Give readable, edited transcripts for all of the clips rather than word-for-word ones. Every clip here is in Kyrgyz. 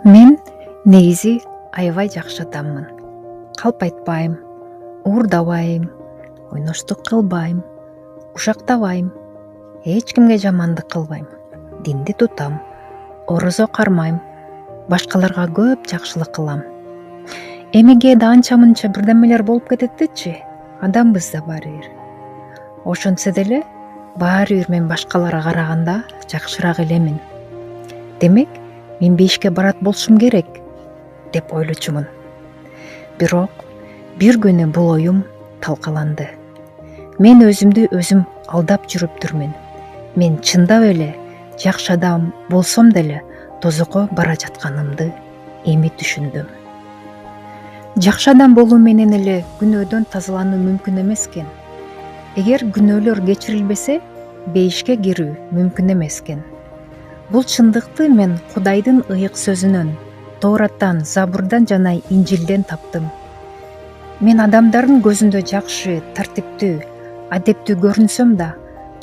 Мен негизи аябай жакшы адаммын. Калп айтпайм, уурдабайм, ойноштук кылбайм, кушактабайм, эч кимге жамандык кылбайм, динди тутам, орозо кармайм, башкаларга көп жакшылык кылам. Эми кээде анча мынча бирдемелер болуп кетет дечи, адамбыз да баары бир. Ошентсе деле баары бир мен башкаларга караганда жакшыраак элемин. Демек, мен бейишке барат болушум керек деп ойлочумун. Бирок бир күнү бул оюм талкаланды. Мен өзүмдү өзүм алдап жүрүптүрмүн. Мен чындап эле жакшы адам болсом деле тозокко бара жатканымды эми түшүндүм. Жакшы адам болуу менен эле күнөөдөн тазалануу мүмкүн эмес экен. Эгер күнөөлөр кечирилбесе, бейишке кирүү мүмкүн эмес экен. Бул чындыкты мен Кудайдын ыйык сөзүнөн, Тоораттан, Забурдан жана Инжилден таптым. Мен адамдардын көзүндө жакшы, тартиптүү, адептүү көрүнсөм да,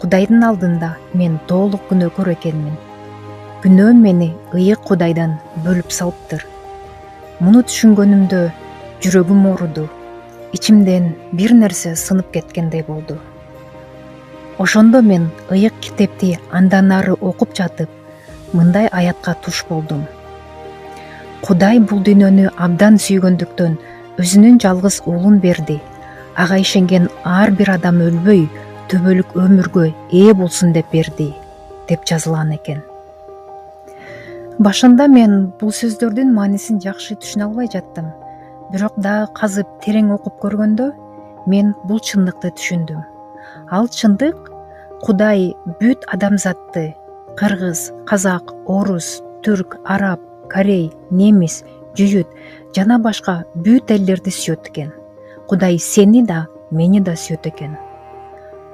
Кудайдын алдында мен толук күнөөкөр экенмин. Күнөөм мени ыйык Кудайдан бөлүп салыптыр. Муну түшүнгөнүмдө жүрөгүм ооруду. Ичимден бир нерсе сынып кеткендей болду. Ошондо мен ыйык китепти андан ары окуп жатып, мындай аятка туш болдум. Кудай бул дүйнөнү абдан сүйгөндүктөн өзүнүн жалгыз уулун берди. Ага ишенген ар бир адам өлбөй, төбөлүк өмүргө ээ болсун деп берди, деп жазылган экен. Башында мен бул сөздөрдүн маанисин жакшы түшүнө албай жаттым. Бирок дагы казып терең окуп көргөндө мен бул чындыкты түшүндүм. Ал чындык Кудай бүт адамзатты кыргыз, казак, орус, түрк, араб, корей, немис, жүйүт жана башка бүт элдерди сүйөт экен. Кудай сени да, мени да сүйөт экен.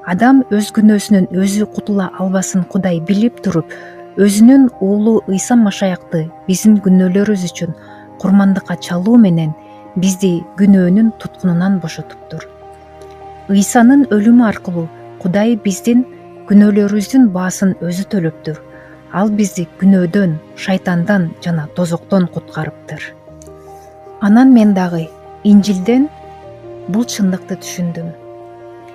Адам өз күнөөсүнөн өзү кутула албасын Кудай билип туруп, өзүнүн уулу Ыйса Машаякты биздин күнөөлөрүбүз үчүн курмандыкка чалуу менен бизди күнөөнүн туткунунан бошотуптур. Ыйсанын өлүмү аркылуу Кудай биздин күнөөлөрүбүздүн баасын өзү төлөптүр. Ал бизди күнөөдөн, шайтандан жана тозоктон куткарыптыр. Анан мен дагы Инжилден бул чындыкты түшүндүм.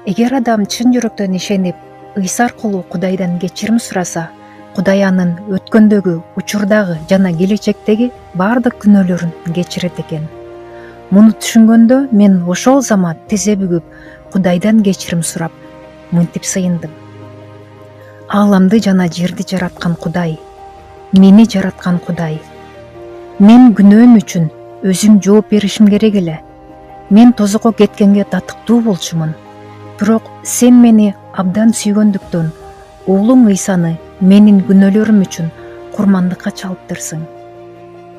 Эгер адам чын жүрөктөн ишенип, Ыйса аркылуу Кудайдан кечирим сураса, Кудай анын өткөндөгү, учурдагы жана келечектеги баардык күнөөлөрүн кечирет экен. Муну түшүнгөндө мен ошол замат тизе бүгүп, Кудайдан кечирим сурап, мынтип сыйындым. Ааламды жана жерди жараткан Кудай, мени жараткан Кудай. Мен күнөөм үчүн өзүм жооп беришим керек эле. Мен тозокко кеткенге татыктуу болчумун. Бирок сен мени абдан сүйгөндүктөн уулуң Ыйсаны менин күнөөлөрүм үчүн курмандыкка чалыптырсың.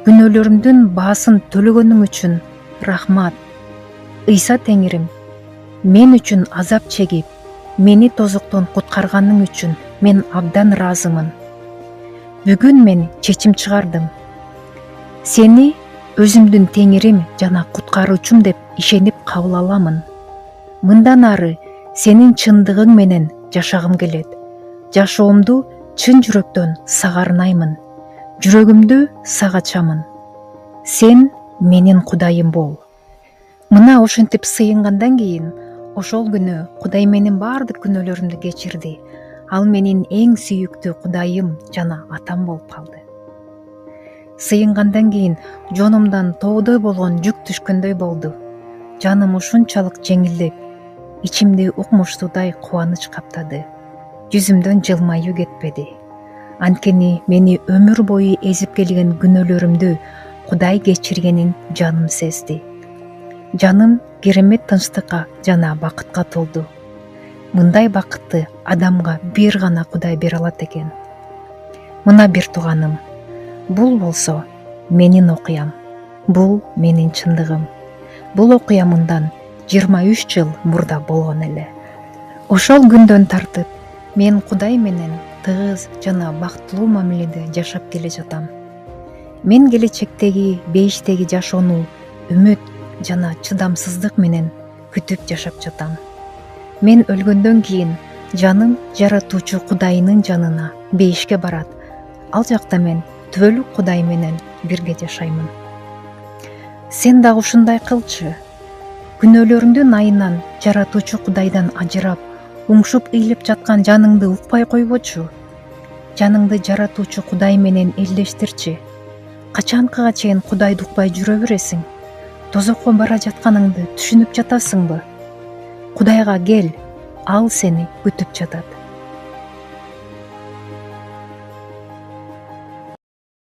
Күнөөлөрүмдүн баасын төлөгөнүң үчүн рахмат. Ыйса Теңирим, мен үчүн азап чегип, мени тозоктон куткарганың үчүн мен абдан ыраазымын. Бүгүн мен чечим чыгардым. Сени өзүмдүн Теңирим жана куткаруучум деп ишенип кабыл аламын. Мындан ары сенин чындыгың менен жашагым келет. Жашоомду чын жүрөктөн сага арнаймын. Жүрөгүмдү сага ачамын. Сен менин Кудайым бол. Мына ошентип сыйынгандан кийин, ошол күнү Кудай менин баардык күнөөлөрүмдү кечирди. Ал менин эң сүйүктүү Кудайым жана атам болуп калды. Сыйынгандан кийин жонумдан тоодой болгон жүк түшкөндөй болду. Жаным ушунчалык жеңилдеп, ичимди укмуштуудай кубаныч каптады. Жүзүмдөн жылмаюу кетпеди. Анткени мени өмүр бою эзип келген күнөөлөрүмдү Кудай кечиргенин жаным сезди. Жаным керемет тынчтыкка жана бакытка толду. Мындай бакытты адамга бир гана Кудай бере алат экен. Мына бир тууганым, бул болсо менин окуям, бул менин чындыгым. Бул окуя мындан 23 жыл мурда болгон эле. Ошол күндөн тартып мен Кудай менен тыгыз жана бактылуу мамиледе жашап келе жатам. Мен келечектеги бейиштеги жашоону үмүт жана чыдамсыздык менен күтүп жашап жатам. Мен өлгөндөн кийин жаным жаратуучу Кудайынын жанына бейишке барат. Ал жакта мен түбөлүк Кудай менен бирге жашаймын. Сен дагы ушундай кылчы. Күнөөлөрүңдүн айынан жаратуучу Кудайдан ажырап, уңшуп ыйлып жаткан жаныңды укпай койбочу. Жаныңды жаратуучу Кудай менен элдештирчи. Качанкыга чейин Кудайды укпай жүрө бересиң? Тозокко бара жатканыңды түшүнүп жатасыңбы? Кудайга кел, ал сени күтүп жатат.